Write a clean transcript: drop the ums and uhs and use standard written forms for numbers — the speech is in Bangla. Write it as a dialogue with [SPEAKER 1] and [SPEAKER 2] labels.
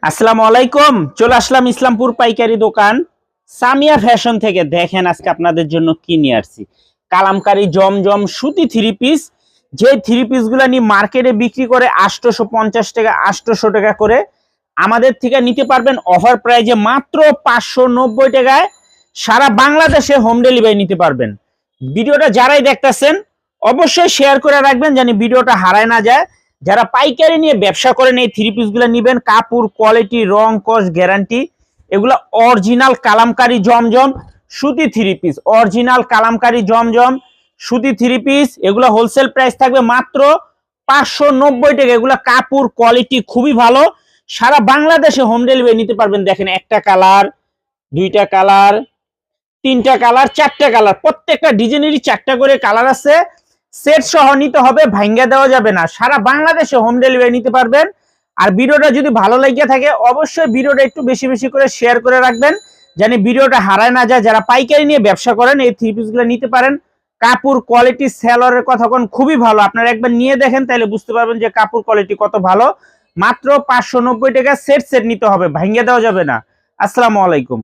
[SPEAKER 1] আসসালামু আলাইকুম। চলে আসলাম ইসলামপুর পাইকারি দোকান সামিয়া ফ্যাশন থেকে। দেখেন আজকে আপনাদের জন্য কি নিয়ে আসছি। কালামকারী জমজম সুতি থ্রি পিস, যে থ্রি পিস গুলা নিয়ে মার্কেটে বিক্রি করে 850 টাকা 800 টাকা করে, আমাদের থেকে নিতে পারবেন অফার প্রাইজে মাত্র 590 টাকায়। সারা বাংলাদেশে হোম ডেলিভারি নিতে পারবেন। ভিডিওটা যারাই দেখতেছেন অবশ্যই শেয়ার করে রাখবেন যেন ভিডিওটা হারায় না যায়। যারা পাইকারি নিয়ে ব্যবসা করেন এই থ্রি পিস গুলো নিবেন। কাপড় কোয়ালিটি, রং, কস গ্যারান্টি। এগুলো অরিজিনাল কালামকারী জমজম সুতি থ্রি পিস, অরিজিনাল কালামকারী জমজম সুতি থ্রি পিস। এগুলো হোলসেল প্রাইস থাকবে মাত্র 590 টাকা। এগুলো কাপড় কোয়ালিটি খুবই ভালো। সারা বাংলাদেশে হোম ডেলিভারি নিতে পারবেন। দেখেন একটা কালার, দুইটা কালার, তিনটা কালার, চারটা কালার, প্রত্যেকটা ডিজাইনেরই চারটা করে কালার আছে। সেট সহ নিতে হবে, ভাঙ্গা দেওয়া যাবে না। সারা বাংলাদেশে হোম ডেলিভারি নিতে পারবেন। আর ভিডিওটা যদি ভালো লেগে থাকে অবশ্যই ভিডিওটা একটু বেশি বেশি করে শেয়ার করে রাখবেন যেন ভিডিওটা হারায় না যায়। যারা পাইকারি নিয়ে ব্যবসা করেন এই থ্রি পিসগুলো নিতে পারেন। কাপড় কোয়ালিটি সেলরের কথা কোন খুবই ভালো। আপনারা একবার নিয়ে দেখেন তাহলে বুঝতে পারবেন যে কাপড় কোয়ালিটি কত ভালো। মাত্র 590 টাকা সেট সেট নিতে হবে, ভাঙ্গা দেওয়া যাবে না। আসসালামু আলাইকুম।